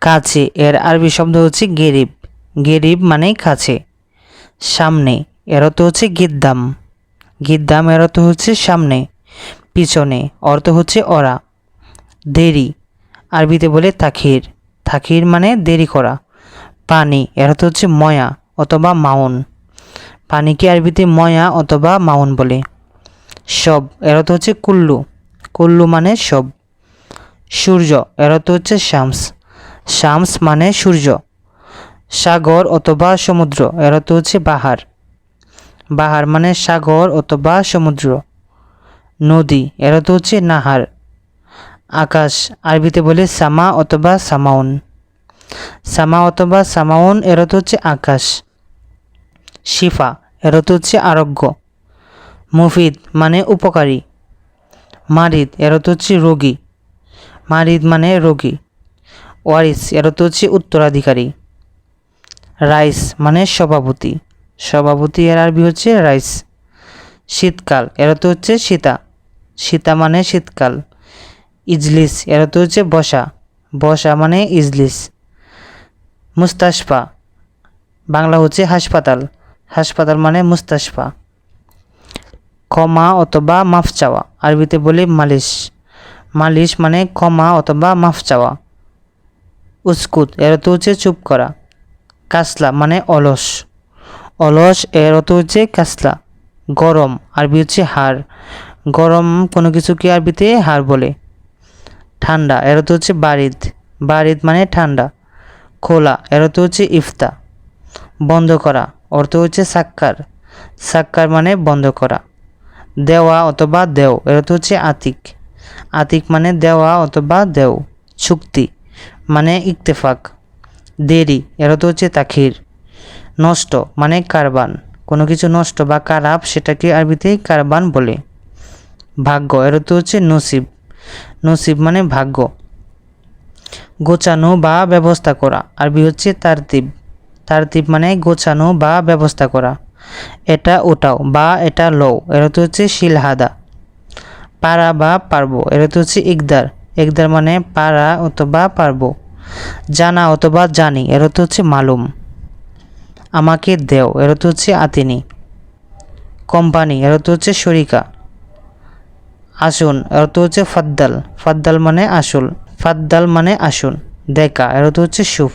কাছে এর আরবি শব্দ হচ্ছে গেরিব। গেরিব মানে কাছে। সামনে এর অর্থ হচ্ছে গিদ্দাম। গিদ্দাম এর অর্থ হচ্ছে সামনে। পিছনে অর্থ হচ্ছে ওরা। দেরি আরবিতে বলে তাখির। তাখির মানে দেরি করা। পানি এর অর্থ হচ্ছে ময়া অথবা মাউন। পানিকে আরবিতে ময়া অথবা মাউন বলে। সব এর অর্থ হচ্ছে কুল্লু। কুল্লু মানে সব। সূর্য এর অর্থ হচ্ছে শামস। শামস মানে সূর্য। সাগর অথবা সমুদ্র এর অর্থ হচ্ছে বাহার। বাহার মানে সাগর অথবা সমুদ্র। নদী এর অর্থ হচ্ছে নাহার। আকাশ আরবিতে বলে সামা অথবা সামাউন। সামা অথবা সামাউন এর অর্থ হচ্ছে আকাশ। শিফা এর অর্থ হচ্ছে আরোগ্য। মুফিদ মানে উপকারী। মারিদ এর অর্থ হচ্ছে রোগী। মারিদ মানে রোগী। ওয়ারিস এর অর্থ হচ্ছে উত্তরাধিকারী। রাইস মানে সভাপতি। সভাপতি এর আরবি হচ্ছে রাইস। শীতকাল এর অর্থ হচ্ছে সীতা। সীতা মানে শীতকাল। ইজলিস এর অর্থ হচ্ছে বসা। বসা মানে ইজলিস। মুস্তাশফা বাংলা হচ্ছে হাসপাতাল। হাসপাতাল মানে মুস্তাশফা। ক্ষমা অথবা মাফ চাওয়া আরবিতে বলে মালিশ। মালিশ মানে ক্ষমা অথবা মাফ চাওয়া। উস্কুত এর অর্থ হচ্ছে চুপ করা। কাসলা মানে অলস। অলস এর অর্থ হচ্ছে কাসলা। গরম আরবি হচ্ছে হাড়। গরম কোনো কিছুকে আরবিতে হাড় বলে। ঠান্ডা এর অর্থ হচ্ছে বারিদ। বারিদ মানে ঠান্ডা। খোলা এর অর্থ হচ্ছে ইফতা। বন্ধ করা অর্থ হচ্ছে সাক্কার। সাক্কার মানে বন্ধ করা। দেওয়া অথবা দেও এর অর্থ হচ্ছে আতিক। আতিক মানে দেওয়া অথবা দেও। চুক্তি মানে ইত্তেফাক। দেরি এর অর্থ হচ্ছে তাখির। নষ্ট মানে কারবান। কোনো কিছু নষ্ট বা খারাপ সেটাকে আরবিতে কারবান বলে। ভাগ্য এর অর্থ হচ্ছে নসিব। নসিব মানে ভাগ্য। গোছানো বা ব্যবস্থা করা আরবি হচ্ছে তারতিব। তারতিব মানে গোছানো বা ব্যবস্থা করা। এটা ওটাও বা এটা লও এর অর্থ হচ্ছে শিলহাদা। পারা বা পারবো এর অর্থ হচ্ছে ইকদার। ইকদার মানে পারা অথবা পারবো। জানা অথবা জানি এর অর্থ হচ্ছে মালুম। আমাকে দেও এর অর্থ হচ্ছে আতিনি। কোম্পানি এর অর্থ হচ্ছে শরিকা। আসুন এর অর্থ হচ্ছে ফাদ্দাল। ফাদ্দাল মানে আসল। ফাদ্দাল মানে আসুন। দেখা এর অর্থ হচ্ছে সুফ।